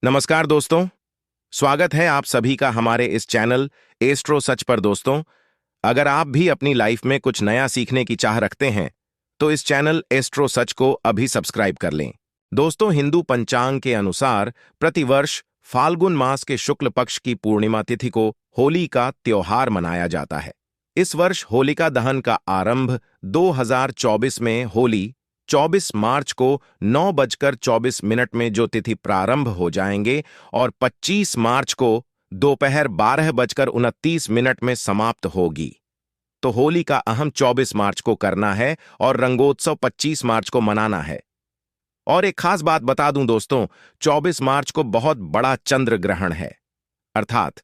नमस्कार दोस्तों। स्वागत है आप सभी का हमारे इस चैनल एस्ट्रो सच पर। दोस्तों, अगर आप भी अपनी लाइफ में कुछ नया सीखने की चाह रखते हैं तो इस चैनल एस्ट्रो सच को अभी सब्सक्राइब कर लें। दोस्तों, हिंदू पंचांग के अनुसार प्रतिवर्ष फाल्गुन मास के शुक्ल पक्ष की पूर्णिमा तिथि को होली का त्योहार मनाया जाता है। इस वर्ष होलिका दहन का आरंभ 2024 में होली 24 मार्च को 9:24 में जो तिथि प्रारंभ हो जाएंगे और 25 मार्च को दोपहर 12:29 में समाप्त होगी। तो होली का अहम 24 मार्च को करना है और रंगोत्सव 25 मार्च को मनाना है। और एक खास बात बता दूं दोस्तों, 24 मार्च को बहुत बड़ा चंद्र ग्रहण है। अर्थात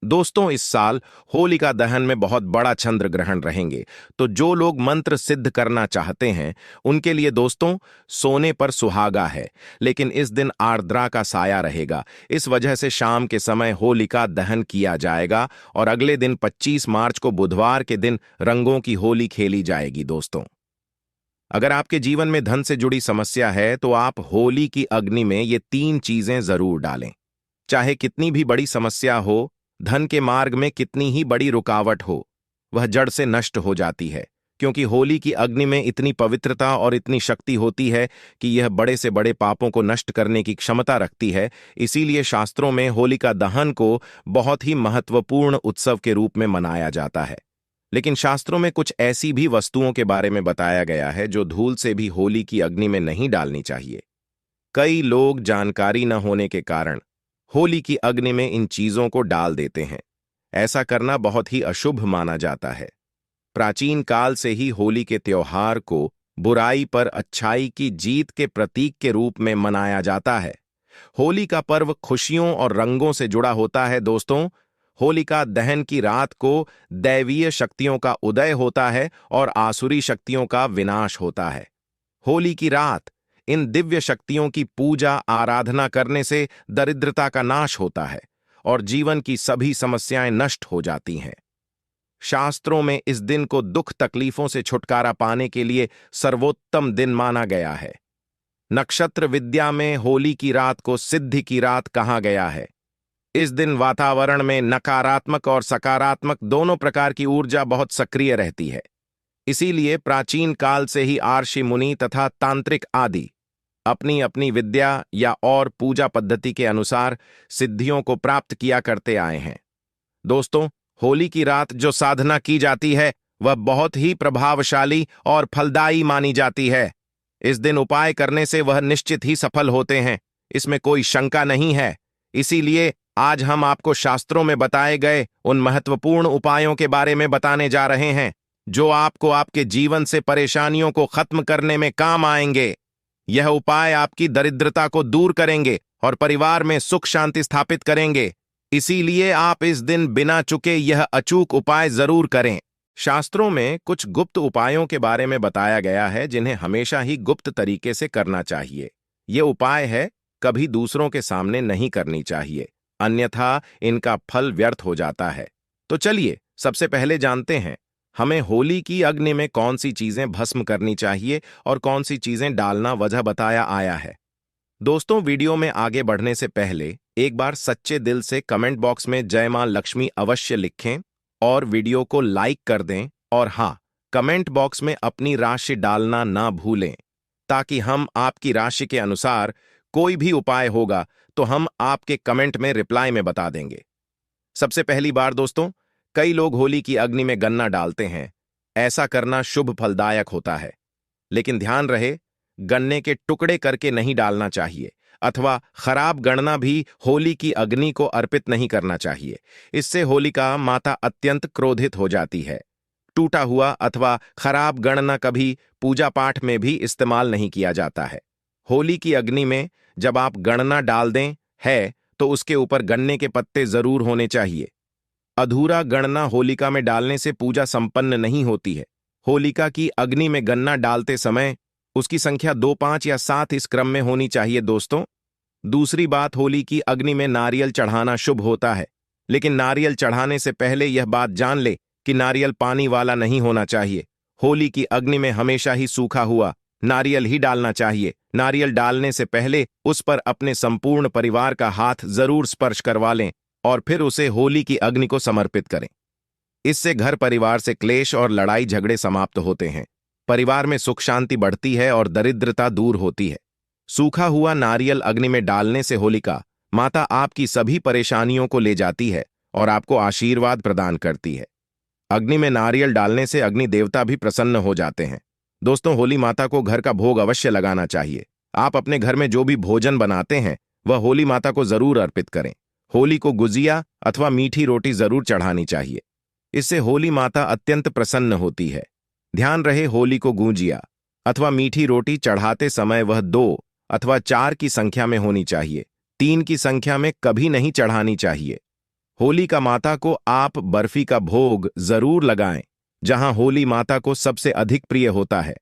दोस्तों, इस साल होलिका दहन में बहुत बड़ा चंद्र ग्रहण रहेंगे। तो जो लोग मंत्र सिद्ध करना चाहते हैं उनके लिए दोस्तों सोने पर सुहागा है, लेकिन इस दिन आर्द्रा का साया रहेगा। इस वजह से शाम के समय होलिका दहन किया जाएगा और अगले दिन 25 मार्च को बुधवार के दिन रंगों की होली खेली जाएगी। दोस्तों, अगर आपके जीवन में धन से जुड़ी समस्या है तो आप होली की अग्नि में ये 3 चीजें जरूर डालें। चाहे कितनी भी बड़ी समस्या हो, धन के मार्ग में कितनी ही बड़ी रुकावट हो, वह जड़ से नष्ट हो जाती है, क्योंकि होली की अग्नि में इतनी पवित्रता और इतनी शक्ति होती है कि यह बड़े से बड़े पापों को नष्ट करने की क्षमता रखती है। इसीलिए शास्त्रों में होलिका दहन को बहुत ही महत्वपूर्ण उत्सव के रूप में मनाया जाता है। लेकिन शास्त्रों में कुछ ऐसी भी वस्तुओं के बारे में बताया गया है जो धूल से भी होली की अग्नि में नहीं डालनी चाहिए। कई लोग जानकारी न होने के कारण होली की अग्नि में इन चीजों को डाल देते हैं। ऐसा करना बहुत ही अशुभ माना जाता है। प्राचीन काल से ही होली के त्योहार को बुराई पर अच्छाई की जीत के प्रतीक के रूप में मनाया जाता है। होली का पर्व खुशियों और रंगों से जुड़ा होता है। दोस्तों, होलिका दहन की रात को दैवीय शक्तियों का उदय होता है और आसुरी शक्तियों का विनाश होता है। होली की रात इन दिव्य शक्तियों की पूजा आराधना करने से दरिद्रता का नाश होता है और जीवन की सभी समस्याएं नष्ट हो जाती हैं। शास्त्रों में इस दिन को दुख तकलीफों से छुटकारा पाने के लिए सर्वोत्तम दिन माना गया है। नक्षत्र विद्या में होली की रात को सिद्धि की रात कहा गया है। इस दिन वातावरण में नकारात्मक और सकारात्मक दोनों प्रकार की ऊर्जा बहुत सक्रिय रहती है। इसीलिए प्राचीन काल से ही आर्षि मुनि तथा तांत्रिक आदि अपनी अपनी विद्या या और पूजा पद्धति के अनुसार सिद्धियों को प्राप्त किया करते आए हैं। दोस्तों, होली की रात जो साधना की जाती है वह बहुत ही प्रभावशाली और फलदायी मानी जाती है। इस दिन उपाय करने से वह निश्चित ही सफल होते हैं, इसमें कोई शंका नहीं है। इसीलिए आज हम आपको शास्त्रों में बताए गए उन महत्वपूर्ण उपायों के बारे में बताने जा रहे हैं जो आपको आपके जीवन से परेशानियों को खत्म करने में काम आएंगे। यह उपाय आपकी दरिद्रता को दूर करेंगे और परिवार में सुख शांति स्थापित करेंगे। इसीलिए आप इस दिन बिना चुके यह अचूक उपाय जरूर करें। शास्त्रों में कुछ गुप्त उपायों के बारे में बताया गया है जिन्हें हमेशा ही गुप्त तरीके से करना चाहिए। ये उपाय है कभी दूसरों के सामने नहीं करनी चाहिए, अन्यथा इनका फल व्यर्थ हो जाता है। तो चलिए सबसे पहले जानते हैं हमें होली की अग्नि में कौन सी चीजें भस्म करनी चाहिए और कौन सी चीजें डालना वजह बताया आया है। दोस्तों, वीडियो में आगे बढ़ने से पहले एक बार सच्चे दिल से कमेंट बॉक्स में जय मां लक्ष्मी अवश्य लिखें और वीडियो को लाइक कर दें। और हाँ, कमेंट बॉक्स में अपनी राशि डालना ना भूलें, ताकि हम आपकी राशि के अनुसार कोई भी उपाय होगा तो हम आपके कमेंट में रिप्लाई में बता देंगे। सबसे पहली बार दोस्तों, कई लोग होली की अग्नि में गन्ना डालते हैं। ऐसा करना शुभ फलदायक होता है, लेकिन ध्यान रहे गन्ने के टुकड़े करके नहीं डालना चाहिए अथवा खराब गणना भी होली की अग्नि को अर्पित नहीं करना चाहिए। इससे होलिका माता अत्यंत क्रोधित हो जाती है। टूटा हुआ अथवा खराब गणना कभी पूजा पाठ में भी इस्तेमाल नहीं किया जाता है। होली की अग्नि में जब आप गणना डाल दें है तो उसके ऊपर गन्ने के पत्ते जरूर होने चाहिए। अधूरा गणना होलिका में डालने से पूजा संपन्न नहीं होती है। होलिका की अग्नि में गन्ना डालते समय उसकी संख्या 2, 5 या 7 इस क्रम में होनी चाहिए। दोस्तों, दूसरी बात, होली की अग्नि में नारियल चढ़ाना शुभ होता है, लेकिन नारियल चढ़ाने से पहले यह बात जान ले कि नारियल पानी वाला नहीं होना चाहिए। होली की अग्नि में हमेशा ही सूखा हुआ नारियल ही डालना चाहिए। नारियल डालने से पहले उस पर अपने संपूर्ण परिवार का हाथ जरूर स्पर्श करवा लें और फिर उसे होली की अग्नि को समर्पित करें। इससे घर परिवार से क्लेश और लड़ाई झगड़े समाप्त होते हैं, परिवार में सुख शांति बढ़ती है और दरिद्रता दूर होती है। सूखा हुआ नारियल अग्नि में डालने से होलिका माता आपकी सभी परेशानियों को ले जाती है और आपको आशीर्वाद प्रदान करती है। अग्नि में नारियल डालने से अग्नि देवता भी प्रसन्न हो जाते हैं। दोस्तों, होली माता को घर का भोग अवश्य लगाना चाहिए। आप अपने घर में जो भी भोजन बनाते हैं वह होली माता को जरूर अर्पित करें। होली को गुजिया अथवा मीठी रोटी जरूर चढ़ानी चाहिए। इससे होली माता अत्यंत प्रसन्न होती है। ध्यान रहे, होली को गुजिया अथवा मीठी रोटी चढ़ाते समय वह 2 अथवा 4 की संख्या में होनी चाहिए। 3 की संख्या में कभी नहीं चढ़ानी चाहिए। होली का माता को आप बर्फी का भोग जरूर लगाएं, जहां होली माता को सबसे अधिक प्रिय होता है।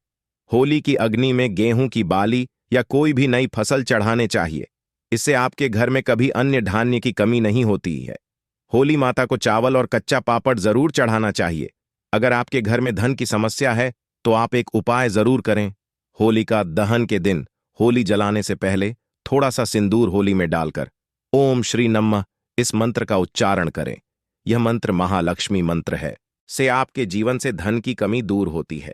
होली की अग्नि में गेहूं की बाली या कोई भी नई फसल चढ़ाने चाहिए। इससे आपके घर में कभी अन्य धान्य की कमी नहीं होती है। होली माता को चावल और कच्चा पापड़ जरूर चढ़ाना चाहिए। अगर आपके घर में धन की समस्या है तो आप एक उपाय जरूर करें। होलिका दहन के दिन होली जलाने से पहले थोड़ा सा सिंदूर होली में डालकर ओम श्री नमः इस मंत्र का उच्चारण करें। यह मंत्र महालक्ष्मी मंत्र है, से आपके जीवन से धन की कमी दूर होती है।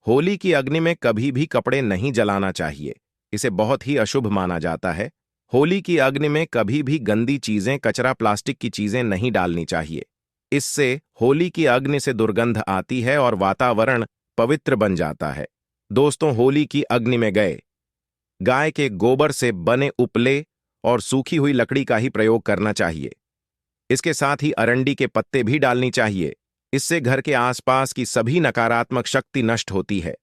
होली की अग्नि में कभी भी कपड़े नहीं जलाना चाहिए, इसे बहुत ही अशुभ माना जाता है। होली की अग्नि में कभी भी गंदी चीजें, कचरा, प्लास्टिक की चीजें नहीं डालनी चाहिए। इससे होली की अग्नि से दुर्गंध आती है और वातावरण पवित्र बन जाता है। दोस्तों, होली की अग्नि में गाय के गोबर से बने उपले और सूखी हुई लकड़ी का ही प्रयोग करना चाहिए। इसके साथ ही अरंडी के पत्ते भी डालनी चाहिए। इससे घर के आसपास की सभी नकारात्मक शक्ति नष्ट होती है।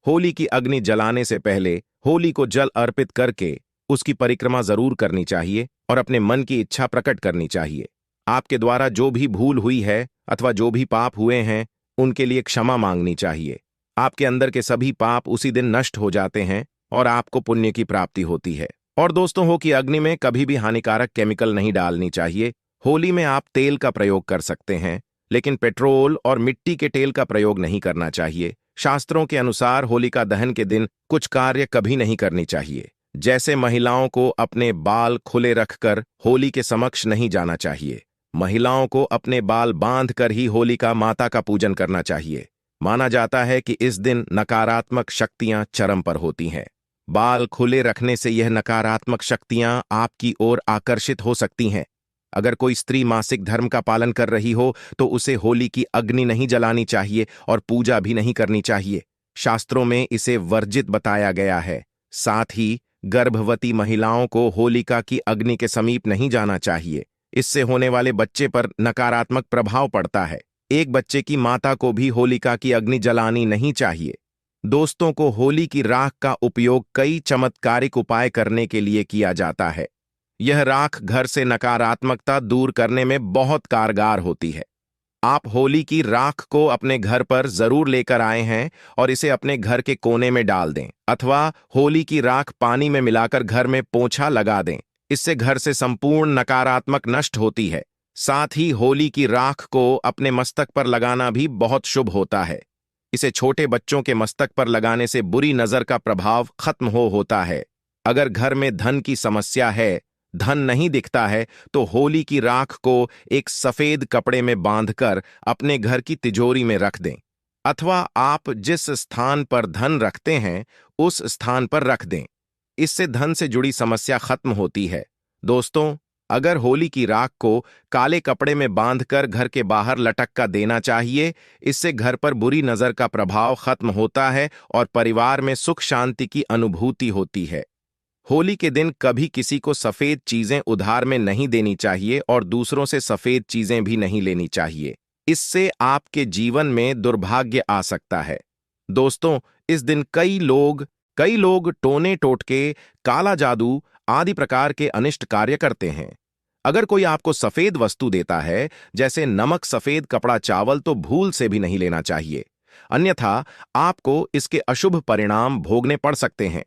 होली की अग्नि जलाने से पहले होली को जल अर्पित करके उसकी परिक्रमा जरूर करनी चाहिए और अपने मन की इच्छा प्रकट करनी चाहिए। आपके द्वारा जो भी भूल हुई है अथवा जो भी पाप हुए हैं उनके लिए क्षमा मांगनी चाहिए। आपके अंदर के सभी पाप उसी दिन नष्ट हो जाते हैं और आपको पुण्य की प्राप्ति होती है। और दोस्तों, हो कि अग्नि में कभी भी हानिकारक केमिकल नहीं डालनी चाहिए। होली में आप तेल का प्रयोग कर सकते हैं, लेकिन पेट्रोल और मिट्टी के तेल का प्रयोग नहीं करना चाहिए। शास्त्रों के अनुसार होलिका दहन के दिन कुछ कार्य कभी नहीं करनी चाहिए, जैसे महिलाओं को अपने बाल खुले रखकर होली के समक्ष नहीं जाना चाहिए। महिलाओं को अपने बाल बांधकर ही होलिका माता का पूजन करना चाहिए। माना जाता है कि इस दिन नकारात्मक शक्तियां चरम पर होती हैं। बाल खुले रखने से यह नकारात्मक शक्तियां आपकी ओर आकर्षित हो सकती हैं। अगर कोई स्त्री मासिक धर्म का पालन कर रही हो तो उसे होली की अग्नि नहीं जलानी चाहिए और पूजा भी नहीं करनी चाहिए। शास्त्रों में इसे वर्जित बताया गया है। साथ ही गर्भवती महिलाओं को होलिका की अग्नि के समीप नहीं जाना चाहिए। इससे होने वाले बच्चे पर नकारात्मक प्रभाव पड़ता है। एक बच्चे की माता को भी होलिका की अग्नि जलानी नहीं चाहिए। दोस्तों को होली की राख का उपयोग कई चमत्कारिक उपाय करने के लिए किया जाता है। यह राख घर से नकारात्मकता दूर करने में बहुत कारगर होती है। आप होली की राख को अपने घर पर जरूर लेकर आए हैं और इसे अपने घर के कोने में डाल दें, अथवा होली की राख पानी में मिलाकर घर में पोंछा लगा दें। इससे घर से संपूर्ण नकारात्मक नष्ट होती है। साथ ही होली की राख को अपने मस्तक पर लगाना भी बहुत शुभ होता है। इसे छोटे बच्चों के मस्तक पर लगाने से बुरी नजर का प्रभाव खत्म होता है। अगर घर में धन की समस्या है, धन नहीं दिखता है, तो होली की राख को एक सफेद कपड़े में बांधकर अपने घर की तिजोरी में रख दें, अथवा आप जिस स्थान पर धन रखते हैं उस स्थान पर रख दें। इससे धन से जुड़ी समस्या खत्म होती है। दोस्तों, अगर होली की राख को काले कपड़े में बांधकर घर के बाहर लटक कर देना चाहिए। इससे घर पर बुरी नजर का प्रभाव खत्म होता है और परिवार में सुख शांति की अनुभूति होती है। होली के दिन कभी किसी को सफेद चीजें उधार में नहीं देनी चाहिए और दूसरों से सफेद चीजें भी नहीं लेनी चाहिए। इससे आपके जीवन में दुर्भाग्य आ सकता है। दोस्तों, इस दिन कई लोग टोने टोटके, काला जादू आदि प्रकार के अनिष्ट कार्य करते हैं। अगर कोई आपको सफेद वस्तु देता है, जैसे नमक सफेद कपड़ा चावल, तो भूल से भी नहीं लेना चाहिए, अन्यथा आपको इसके अशुभ परिणाम भोगने पड़ सकते हैं।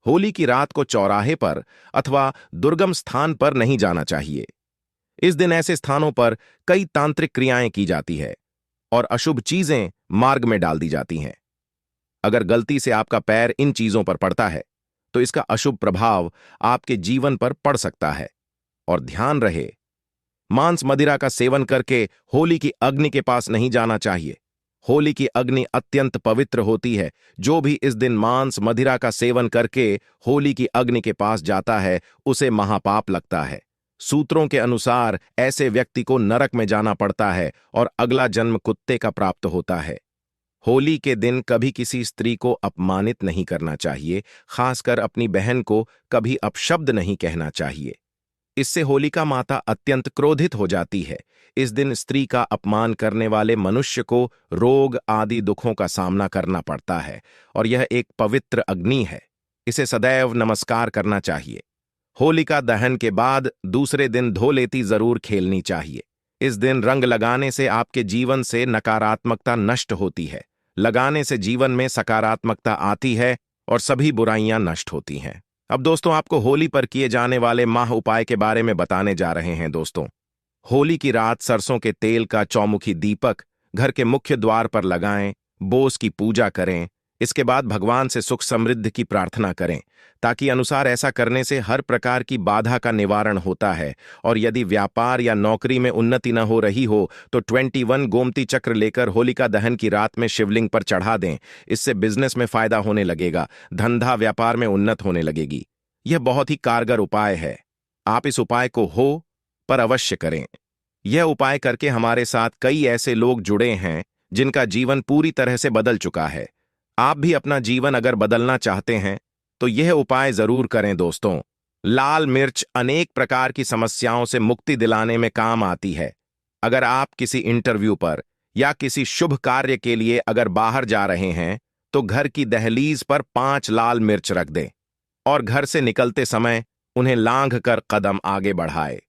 होली की रात को चौराहे पर अथवा दुर्गम स्थान पर नहीं जाना चाहिए। इस दिन ऐसे स्थानों पर कई तांत्रिक क्रियाएं की जाती है और अशुभ चीजें मार्ग में डाल दी जाती हैं। अगर गलती से आपका पैर इन चीजों पर पड़ता है तो इसका अशुभ प्रभाव आपके जीवन पर पड़ सकता है। और ध्यान रहे, मांस मदिरा का सेवन करके होली की अग्नि के पास नहीं जाना चाहिए। होली की अग्नि अत्यंत पवित्र होती है। जो भी इस दिन मांस मदिरा का सेवन करके होली की अग्नि के पास जाता है उसे महापाप लगता है। सूत्रों के अनुसार ऐसे व्यक्ति को नरक में जाना पड़ता है और अगला जन्म कुत्ते का प्राप्त होता है। होली के दिन कभी किसी स्त्री को अपमानित नहीं करना चाहिए, खासकर अपनी बहन को कभी अपशब्द नहीं कहना चाहिए। इससे होलिका माता अत्यंत क्रोधित हो जाती है। इस दिन स्त्री का अपमान करने वाले मनुष्य को रोग आदि दुखों का सामना करना पड़ता है और यह एक पवित्र अग्नि है। इसे सदैव नमस्कार करना चाहिए। होलिका दहन के बाद दूसरे दिन धोलेती जरूर खेलनी चाहिए। इस दिन रंग लगाने से आपके जीवन से नकारात्मकता नष्ट होती है। लगाने से जीवन में सकारात्मकता आती है और सभी बुराइयां नष्ट होती हैं। अब दोस्तों, आपको होली पर किए जाने वाले माह उपाय के बारे में बताने जा रहे हैं। दोस्तों, होली की रात सरसों के तेल का चौमुखी दीपक घर के मुख्य द्वार पर लगाएं, बोस की पूजा करें। इसके बाद भगवान से सुख समृद्धि की प्रार्थना करें, ताकि अनुसार ऐसा करने से हर प्रकार की बाधा का निवारण होता है। और यदि व्यापार या नौकरी में उन्नति न हो रही हो तो 21 गोमती चक्र लेकर होलिका दहन की रात में शिवलिंग पर चढ़ा दें। इससे बिजनेस में फायदा होने लगेगा, धंधा व्यापार में उन्नत होने लगेगी। यह बहुत ही कारगर उपाय है। आप इस उपाय को हो पर अवश्य करें। यह उपाय करके हमारे साथ कई ऐसे लोग जुड़े हैं जिनका जीवन पूरी तरह से बदल चुका है। आप भी अपना जीवन अगर बदलना चाहते हैं तो यह उपाय जरूर करें। दोस्तों, लाल मिर्च अनेक प्रकार की समस्याओं से मुक्ति दिलाने में काम आती है। अगर आप किसी इंटरव्यू पर या किसी शुभ कार्य के लिए अगर बाहर जा रहे हैं तो घर की दहलीज पर 5 लाल मिर्च रख दें और घर से निकलते समय उन्हें लांघ कर कदम आगे बढ़ाए।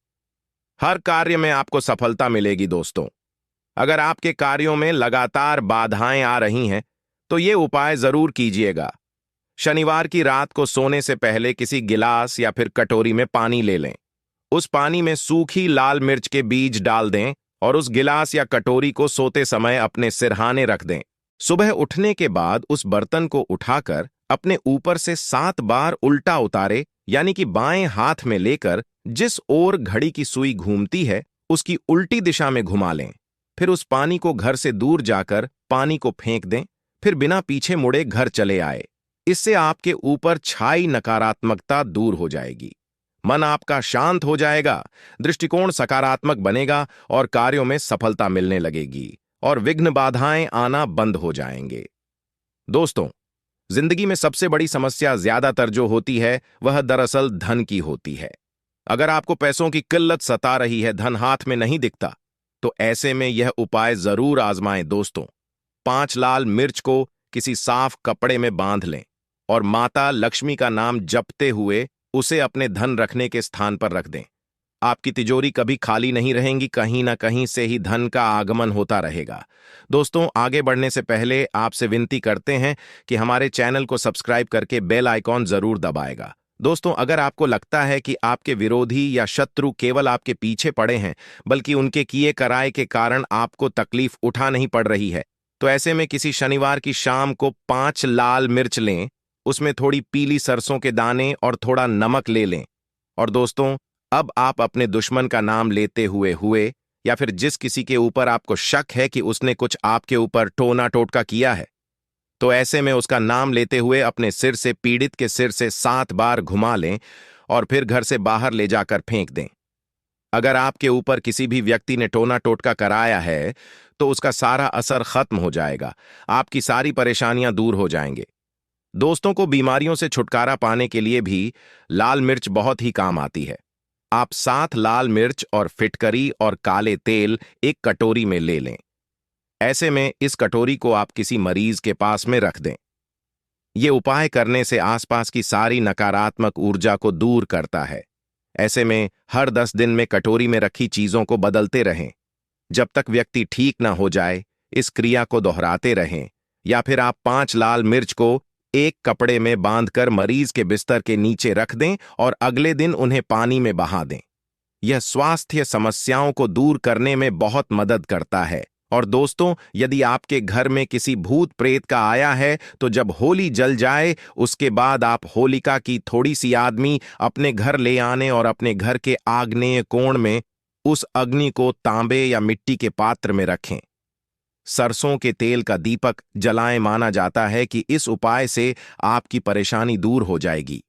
हर कार्य में आपको सफलता मिलेगी। दोस्तों, अगर आपके कार्यों में लगातार बाधाएं आ रही हैं तो ये उपाय जरूर कीजिएगा। शनिवार की रात को सोने से पहले किसी गिलास या फिर कटोरी में पानी ले लें। उस पानी में सूखी लाल मिर्च के बीज डाल दें और उस गिलास या कटोरी को सोते समय अपने सिरहाने रख दें। सुबह उठने के बाद उस बर्तन को उठाकर अपने ऊपर से 7 बार उल्टा उतारे, यानी कि बाएं हाथ में लेकर जिस ओर घड़ी की सुई घूमती है उसकी उल्टी दिशा में घुमा लें। फिर उस पानी को घर से दूर जाकर पानी को फेंक दें। फिर बिना पीछे मुड़े घर चले आए। इससे आपके ऊपर छाई नकारात्मकता दूर हो जाएगी, मन आपका शांत हो जाएगा, दृष्टिकोण सकारात्मक बनेगा और कार्यों में सफलता मिलने लगेगी और विघ्न बाधाएं आना बंद हो जाएंगे। दोस्तों, जिंदगी में सबसे बड़ी समस्या ज्यादातर जो होती है वह दरअसल धन की होती है। अगर आपको पैसों की किल्लत सता रही है, धन हाथ में नहीं दिखता, तो ऐसे में यह उपाय जरूर आजमाएं। दोस्तों, 5 लाल मिर्च को किसी साफ कपड़े में बांध लें और माता लक्ष्मी का नाम जपते हुए उसे अपने धन रखने के स्थान पर रख दें। आपकी तिजोरी कभी खाली नहीं रहेंगी, कहीं ना कहीं से ही धन का आगमन होता रहेगा। दोस्तों, आगे बढ़ने से पहले आपसे विनती करते हैं कि हमारे चैनल को सब्सक्राइब करके बेल आइकॉन जरूर दबाएगा। दोस्तों, अगर आपको लगता है कि आपके विरोधी या शत्रु केवल आपके पीछे पड़े हैं, बल्कि उनके किए कराए के कारण आपको तकलीफ उठा नहीं पड़ रही है, तो ऐसे में किसी शनिवार की शाम को 5 लाल मिर्च लें, उसमें थोड़ी पीली सरसों के दाने और थोड़ा नमक ले लें। और दोस्तों, अब आप अपने दुश्मन का नाम लेते हुए या फिर जिस किसी के ऊपर आपको शक है कि उसने कुछ आपके ऊपर टोना टोटका किया है, तो ऐसे में उसका नाम लेते हुए अपने सिर से पीड़ित के सिर से 7 बार घुमा लें और फिर घर से बाहर ले जाकर फेंक दें। अगर आपके ऊपर किसी भी व्यक्ति ने टोना टोटका कराया है तो उसका सारा असर खत्म हो जाएगा, आपकी सारी परेशानियां दूर हो जाएंगे। दोस्तों को बीमारियों से छुटकारा पाने के लिए भी लाल मिर्च बहुत ही काम आती है। आप 7 लाल मिर्च और फिटकरी और काले तेल एक कटोरी में ले लें। ऐसे में इस कटोरी को आप किसी मरीज के पास में रख दें। ये उपाय करने से आसपास की सारी नकारात्मक ऊर्जा को दूर करता है। ऐसे में हर 10 दिन में कटोरी में रखी चीजों को बदलते रहें। जब तक व्यक्ति ठीक ना हो जाए इस क्रिया को दोहराते रहें, या फिर आप 5 लाल मिर्च को एक कपड़े में बांधकर मरीज के बिस्तर के नीचे रख दें और अगले दिन उन्हें पानी में बहा दें। यह स्वास्थ्य समस्याओं को दूर करने में बहुत मदद करता है और दोस्तों, यदि आपके घर में किसी भूत प्रेत का आया है तो जब होली जल जाए उसके बाद आप होलिका की थोड़ी सी आदमी अपने घर ले आने और अपने घर के आग्नेय कोण में उस अग्नि को तांबे या मिट्टी के पात्र में रखें। सरसों के तेल का दीपक जलाएं। माना जाता है कि इस उपाय से आपकी परेशानी दूर हो जाएगी।